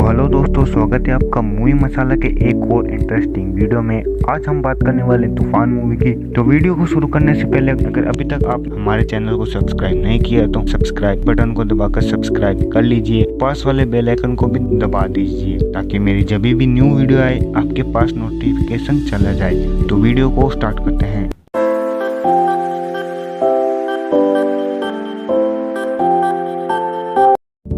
तो हेलो दोस्तों, स्वागत है आपका मूवी मसाला के एक और इंटरेस्टिंग वीडियो में। आज हम बात करने वाले तूफान मूवी की। तो वीडियो को शुरू करने से पहले अगर अभी तक आप हमारे चैनल को सब्सक्राइब नहीं किया तो सब्सक्राइब बटन को दबाकर सब्सक्राइब कर लीजिए। पास वाले बेल आइकन को भी दबा दीजिए ताकि मेरी जब भी न्यू वीडियो आए आपके पास नोटिफिकेशन चला जाए। तो वीडियो को स्टार्ट करते हैं।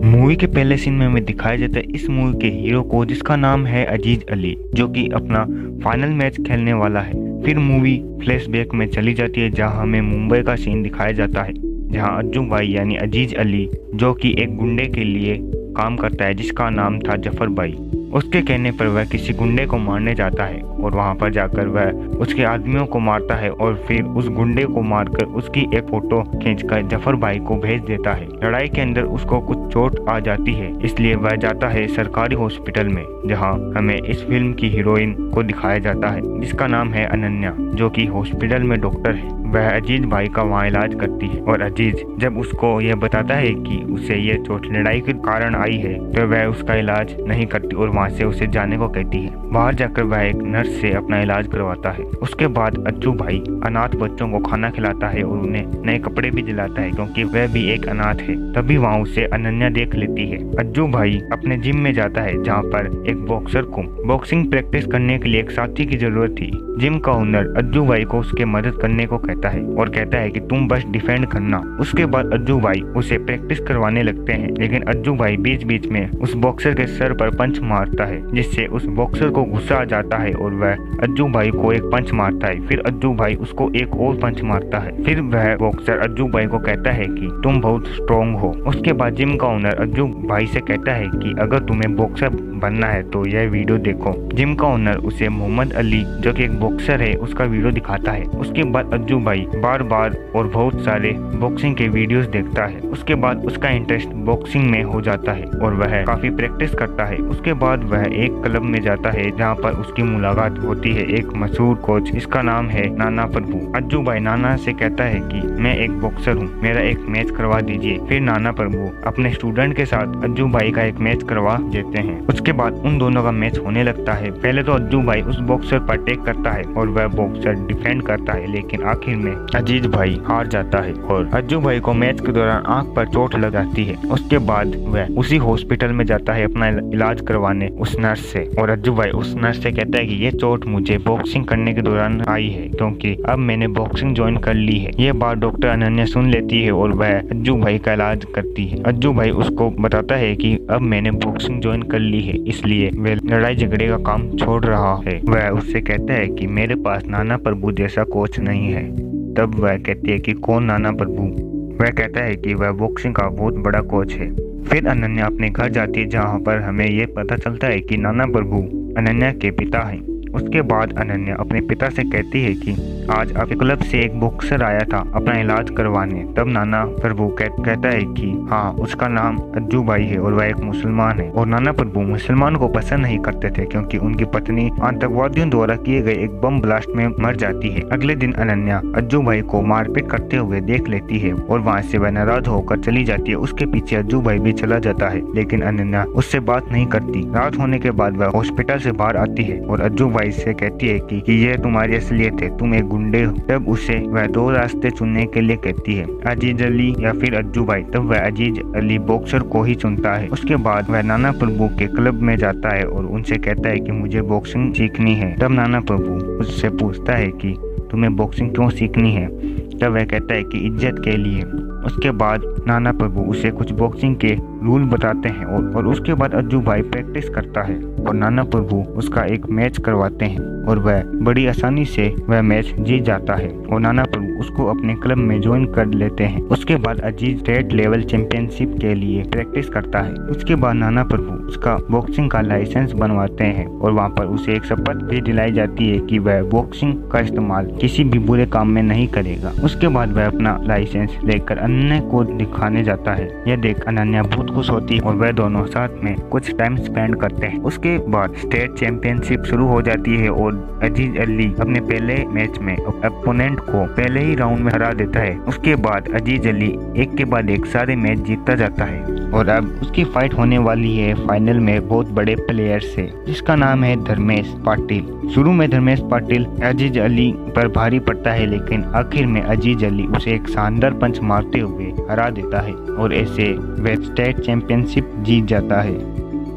मूवी के पहले सीन में हमें दिखाया जाता है इस मूवी के हीरो को, जिसका नाम है अजीज अली, जो कि अपना फाइनल मैच खेलने वाला है। फिर मूवी फ्लैशबैक में चली जाती है जहां हमें मुंबई का सीन दिखाया जाता है, जहां अज्जू भाई यानी अजीज अली, जो कि एक गुंडे के लिए काम करता है जिसका नाम था जफर भाई, उसके कहने पर वह किसी गुंडे को मारने जाता है और वहां पर जाकर वह उसके आदमियों को मारता है और फिर उस गुंडे को मारकर उसकी एक फोटो खींचकर जफर भाई को भेज देता है। लड़ाई के अंदर उसको कुछ चोट आ जाती है, इसलिए वह जाता है सरकारी हॉस्पिटल में, जहां हमें इस फिल्म की हीरोइन को दिखाया जाता है जिसका नाम है अनन्या, जो कि हॉस्पिटल में डॉक्टर है। वह अजीज भाई का वहाँ इलाज करती है और अजीज जब उसको यह बताता है कि उसे यह चोट लड़ाई के कारण आई है तो वह उसका इलाज नहीं करती और वहाँ से उसे जाने को कहती है। बाहर जाकर वह एक नर्स से अपना इलाज करवाता है। उसके बाद अज्जू भाई अनाथ बच्चों को खाना खिलाता है और उन्हें नए कपड़े भी दिलाता है क्योंकि वह भी एक अनाथ है। तभी वहाँ उसे अनन्या देख लेती है। अज्जू भाई अपने जिम में जाता है जहाँ पर एक बॉक्सर को बॉक्सिंग प्रैक्टिस करने के लिए एक साथी की जरूरत थी। जिम का ओनर अज्जू भाई को उसके मदद करने को कहता है और कहता है कि तुम बस डिफेंड करना। उसके बाद अज्जू भाई उसे प्रैक्टिस करवाने लगते हैं, लेकिन अज्जू भाई बीच बीच में उस बॉक्सर के सर पर पंच मारता है जिससे उस बॉक्सर को गुस्सा आ जाता है और वह अज्जू भाई को एक पंच मारता है। फिर अज्जू भाई उसको एक और पंच मारता है। फिर वह बॉक्सर अज्जू भाई को कहता है कि तुम बहुत स्ट्रॉन्ग हो। उसके बाद जिम का ओनर अज्जू भाई से कहता है कि अगर तुम्हें बॉक्सर बनना है तो यह वीडियो देखो। जिम का ओनर उसे मोहम्मद अली, जो कि एक बॉक्सर है, उसका वीडियो दिखाता है। उसके बाद अज्जू भाई बार बार और बहुत सारे बॉक्सिंग के वीडियोस देखता है। उसके बाद उसका इंटरेस्ट बॉक्सिंग में हो जाता है और वह काफी प्रैक्टिस करता है। उसके बाद वह एक क्लब में जाता है जहाँ पर उसकी मुलाकात होती है एक मशहूर कोच, इसका नाम है नाना प्रभु। अज्जू भाई नाना से कहता है कि मैं एक बॉक्सर हूँ, मेरा एक मैच करवा दीजिए। फिर नाना प्रभु अपने स्टूडेंट के साथ अज्जू भाई का एक मैच करवा देते हैं। उसके बाद उन दोनों का मैच होने लगता है। पहले तो अज्जू भाई उस बॉक्सर पर अटैक करता है और वह बॉक्सर डिफेंड करता है, लेकिन आखिर में अजीज भाई हार जाता है और अज्जू भाई को मैच के दौरान आंख पर चोट लग जाती है। उसके बाद वह उसी हॉस्पिटल में जाता है अपना इलाज करवाने उस नर्स से, और अज्जू भाई उस नर्स से कहता है कि ये चोट मुझे बॉक्सिंग करने के दौरान आई है क्योंकि अब मैंने बॉक्सिंग ज्वाइन कर ली है। ये बात डॉक्टर अनन्या सुन लेती है और वह अज्जू भाई का इलाज करती है। अज्जू भाई उसको बताता है कि अब मैंने बॉक्सिंग ज्वाइन कर ली है, इसलिए वह लड़ाई झगड़े का काम छोड़ रहा है। वह उससे कहता है कि मेरे पास नाना प्रभु जैसा कोच नहीं है। तब वह कहती है कि कौन नाना प्रभु? वह कहता है कि वह बॉक्सिंग का बहुत बड़ा कोच है। फिर अनन्या अपने घर जाती है जहाँ पर हमें यह पता चलता है कि नाना प्रभु अनन्या के पिता हैं। उसके बाद अनन्या अपने पिता से कहती है कि आज आपके क्लब से एक बॉक्सर आया था अपना इलाज करवाने। तब नाना प्रभु कहता है कि हाँ, उसका नाम अज्जू भाई है और वह एक मुसलमान है। और नाना प्रभु मुसलमान को पसंद नहीं करते थे क्योंकि उनकी पत्नी आतंकवादियों द्वारा किए गए एक बम ब्लास्ट में मर जाती है। अगले दिन अनन्या अज्जू भाई को मारपीट करते हुए देख लेती है और वहाँ से वह नाराज होकर चली जाती है। उसके पीछे अज्जू भाई भी चला जाता है, लेकिन अनन्या उससे बात नहीं करती। रात होने के बाद वह हॉस्पिटल से बाहर आती है और अज्जू भाई से कहती है कि यह तुम्हारी असलियत है, तुम एक गुंडे हो। तब उसे वह दो रास्ते चुनने के लिए कहती है, अजीज अली या फिर अज्जू भाई। तब वह अजीज अली बॉक्सर को ही चुनता है। उसके बाद वह नाना प्रभु के क्लब में जाता है और उनसे कहता है कि मुझे बॉक्सिंग सीखनी है। तब नाना प्रभु उससे पूछता है कि तुम्हें बॉक्सिंग क्यों सीखनी है? तब वह कहता है कि इज्जत के लिए। उसके बाद नाना प्रभु उसे कुछ बॉक्सिंग के रूल बताते हैं और उसके बाद अज्जू भाई प्रैक्टिस करता है और नाना प्रभु उसका एक मैच करवाते हैं और वह बड़ी आसानी से वह मैच जीत जाता है और नाना प्रभु उसको अपने क्लब में ज्वाइन कर लेते हैं। उसके बाद अजीज स्टेट लेवल चैंपियनशिप के लिए प्रैक्टिस करता है। उसके बाद नाना प्रभु उसका बॉक्सिंग का लाइसेंस बनवाते हैं और वहाँ पर उसे एक शपथ भी दिलाई जाती है कि वह बॉक्सिंग का इस्तेमाल किसी भी बुरे काम में नहीं करेगा। उसके बाद वह अपना लाइसेंस लेकर अनन्या को दिखाने जाता है। यह देख अनन्या बहुत खुश होती है और वह दोनों साथ में कुछ टाइम स्पेंड करते हैं। उसके बाद स्टेट चैंपियनशिप शुरू हो जाती है और अजीज अली अपने पहले मैच में अपोनेंट को पहले ही राउंड में हरा देता है। उसके बाद अजीज अली एक के बाद एक सारे मैच जीतता जाता है और अब उसकी फाइट होने वाली है फाइनल में बहुत बड़े प्लेयर से, जिसका नाम है धर्मेश पाटिल। शुरू में धर्मेश पाटिल अजीज अली पर भारी पड़ता है, लेकिन आखिर में अजीज अली उसे एक शानदार पंच मारते हुए हरा देता है और ऐसे वह स्टेट चैंपियनशिप जीत जाता है।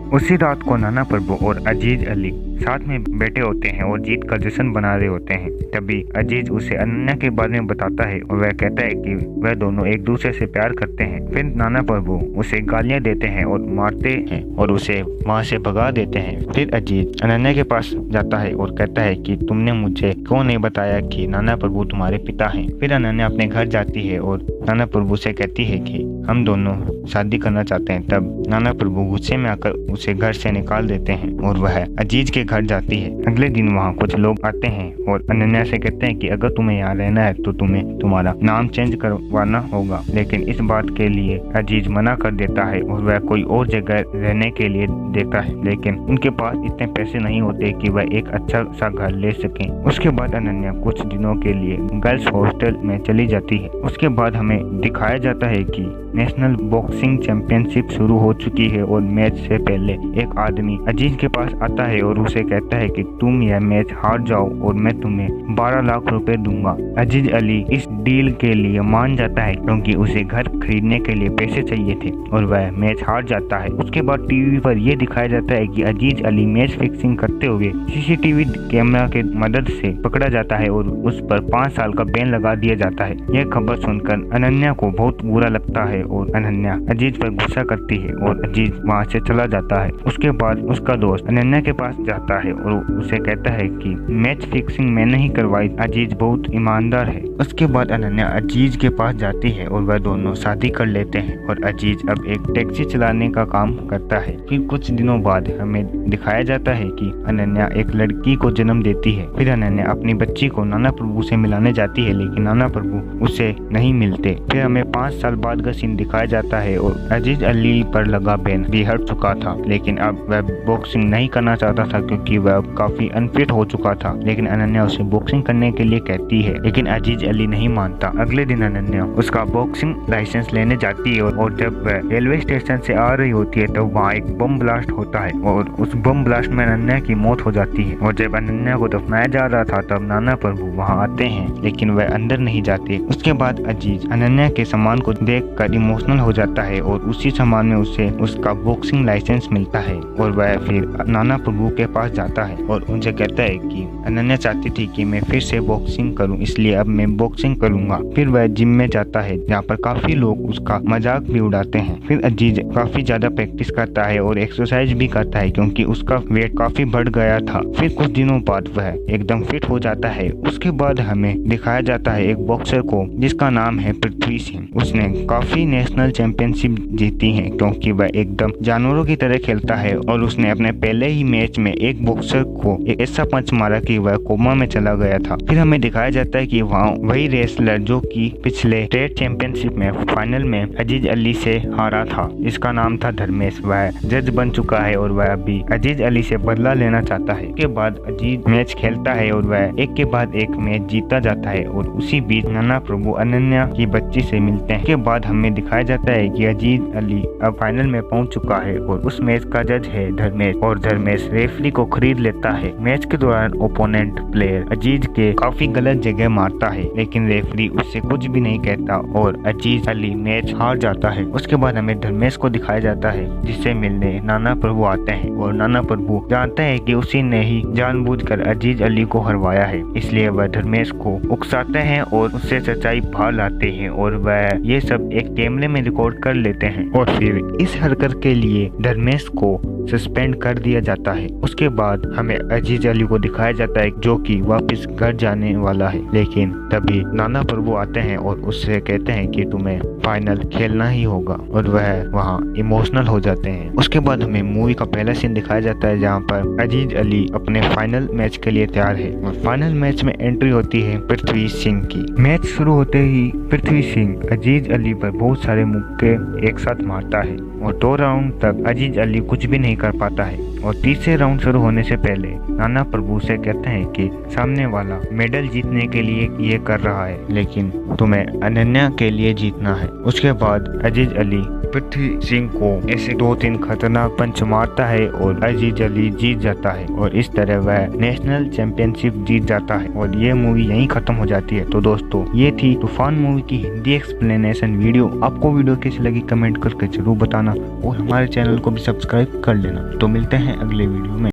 उसी रात को नाना प्रभु और अजीज अली साथ में बैठे होते हैं और जीत का जश्न मना रहे होते हैं। तभी अजीज उसे अनन्या के बारे में बताता है और वह कहता है कि वह दोनों एक दूसरे से प्यार करते हैं। फिर नाना प्रभु उसे गालियां देते हैं और मारते हैं और उसे वहां से भगा देते हैं। फिर अजीज अनन्या के पास जाता है और कहता है कि तुमने मुझे क्यों नहीं बताया कि नाना प्रभु तुम्हारे पिता हैं। फिर अनन्या अपने घर जाती है और नाना प्रभु से कहती है कि हम दोनों शादी करना चाहते हैं। तब नाना प्रभु गुस्से में आकर उसे घर से निकाल देते हैं और वह अजीज के घर जाती है। अगले दिन वहाँ कुछ लोग आते हैं और अनन्या से कहते हैं कि अगर तुम्हें यहाँ रहना है तो तुम्हें तुम्हारा नाम चेंज करवाना होगा, लेकिन इस बात के लिए अजीज मना कर देता है और वह कोई और जगह रहने के लिए देता है, लेकिन उनके पास इतने पैसे नहीं होते कि वह एक अच्छा सा घर ले सकें। उसके बाद अनन्या कुछ दिनों के लिए गर्ल्स हॉस्टल में चली जाती है। उसके बाद हमें दिखाया जाता है कि नेशनल बॉक्सिंग चैंपियनशिप शुरू हो चुकी है और मैच से पहले एक आदमी अजीज के पास आता है और उसे कहता है कि तुम यह मैच हार जाओ और मैं तुम्हें 12 लाख रुपए दूंगा। अजीज अली इस डील के लिए मान जाता है क्योंकि उसे घर खरीदने के लिए पैसे चाहिए थे और वह मैच हार जाता है। उसके बाद टीवी पर यह दिखाया जाता है कि अजीज अली मैच फिक्सिंग करते हुए सीसीटीवी कैमरा के मदद से पकड़ा जाता है और उस पर 5 साल का बैन लगा दिया जाता है। यह खबर सुनकर अनन्या को बहुत बुरा लगता है और अनन्या अजीज पर गुस्सा करती है और अजीज वहाँ से चला जाता है। उसके बाद उसका दोस्त अनन्या के पास जाता है और उसे कहता है कि मैच फिक्सिंग मैंने ही करवाई, अजीज बहुत ईमानदार है। उसके बाद अनन्या अजीज के पास जाती है और वह दोनों शादी कर लेते हैं और अजीज अब एक टैक्सी चलाने का काम करता है। फिर कुछ दिनों बाद हमें दिखाया जाता है कि अनन्या एक लड़की को जन्म देती है। फिर अनन्या अपनी बच्ची को नाना प्रभु से मिलाने जाती है, लेकिन नाना प्रभु उसे नहीं मिलते। फिर हमें 5 साल बाद का सीन दिखाया जाता है और अजीज अली पर लगा बैन भी हट चुका था, लेकिन अब वह बॉक्सिंग नहीं करना चाहता था क्योंकि वह काफी अनफिट हो चुका था। लेकिन अनन्या उसे बॉक्सिंग करने के लिए कहती है, लेकिन अजीज अली नहीं मानता। अगले दिन अनन्या उसका बॉक्सिंग लाइसेंस लेने जाती है और जब वह रेलवे स्टेशन से आ रही होती है तो वहाँ एक बम ब्लास्ट होता है और उस बम ब्लास्ट में अनन्या की मौत हो जाती है। और जब अनन्या को दफनाया जा रहा था तब नाना प्रभु वहाँ आते हैं, लेकिन वह अंदर नहीं जाते। उसके बाद अजीज अनन्या के सामान को देखकर इमोशनल हो जाता है और उसी सामान में उसे उसका बॉक्सिंग लाइसेंस मिलता है और वह फिर नाना प्रभु के पास जाता है और उनसे कहता है कि अनन्या चाहती थी कि मैं फिर से बॉक्सिंग करूं, इसलिए अब मैं बॉक्सिंग करूंगा। फिर वह जिम में जाता है जहां पर काफी लोग उसका मजाक भी उड़ाते हैं। फिर अजीज काफी ज्यादा प्रैक्टिस करता है और एक्सरसाइज भी करता है क्योंकि उसका वेट काफी बढ़ गया था। फिर कुछ दिनों बाद वह एकदम फिट हो जाता है। उसके बाद हमें दिखाया जाता है एक बॉक्सर को जिसका नाम है पृथ्वी सिंह। उसने काफी नेशनल चैंपियनशिप जीती है क्योंकि वह एकदम जानवरों की तरह खेलता है और उसने अपने पहले ही मैच में एक बॉक्सर को एक ऐसा पंच मारा कि वह कोमा में चला गया था। फिर हमें दिखाया जाता है कि वहाँ वही रेसलर जो कि पिछले स्टेट चैंपियनशिप में फाइनल में अजीज अली से हारा था, जिसका नाम था धर्मेश, वह जज बन चुका है और वह अभी अजीज अली से बदला लेना चाहता है। उसके बाद अजीज मैच खेलता है और वह एक के बाद एक मैच जीता जाता है और उसी बीच नाना प्रभु अनन्या की बच्ची से मिलते हैं। उसके बाद हमें दिखाया जाता है कि अजीज अली अब फाइनल में पहुंच चुका है और उस मैच का जज है धर्मेश और धर्मेश रेफरी को खरीद लेता है। मैच के दौरान ओपोनेंट प्लेयर अजीज के काफी गलत जगह मारता है, लेकिन रेफरी उससे कुछ भी नहीं कहता और अजीज अली मैच हार जाता है। उसके बाद हमें धर्मेश को दिखाया जाता है जिससे मिलने नाना प्रभु आते हैं और नाना प्रभु जानते हैं कि उसी ने ही जानबूझकर अजीज अली को हरवाया है, इसलिए वह धर्मेश को उकसाते हैं और उससे सच्चाई बाहर लाते हैं और वह ये सब एक कैमरे में रिकॉर्ड कर लेते हैं और फिर इस हरकत के लिए धर्मेश को सस्पेंड कर दिया जाता है। उसके बाद हमें अजीज अली को दिखाया जाता है जो कि वापस घर जाने वाला है, लेकिन तभी नाना प्रभु आते हैं और उससे कहते हैं कि तुम्हें फाइनल खेलना ही होगा और वह वहाँ इमोशनल हो जाते हैं। उसके बाद हमें मूवी का पहला सीन दिखाया जाता है जहाँ पर अजीज अली अपने फाइनल मैच के लिए तैयार है और फाइनल मैच में एंट्री होती है पृथ्वी सिंह की। मैच शुरू होते ही पृथ्वी सिंह अजीज अली पर बहुत सारे मुक्के एक साथ मारता है और 2 राउंड तक अजीज अली कुछ भी नहीं कर पाता है और तीसरे राउंड शुरू होने से पहले नाना प्रभु से कहते हैं कि सामने वाला मेडल जीतने के लिए ये कर रहा है, लेकिन तुम्हें अनन्या के लिए जीतना है। उसके बाद अजीज अली पृथ्वी सिंह को ऐसे 2-3 खतरनाक पंच मारता है और अजीज अली जीत जाता है और इस तरह वह नेशनल चैंपियनशिप जीत जाता है और ये मूवी यहीं खत्म हो जाती है। तो दोस्तों ये थी तूफान मूवी की हिंदी एक्सप्लेनेशन वीडियो। आपको वीडियो कैसी लगी कमेंट करके जरूर बताना और हमारे चैनल को भी सब्सक्राइब कर लेना। तो मिलते हैं अगले वीडियो में।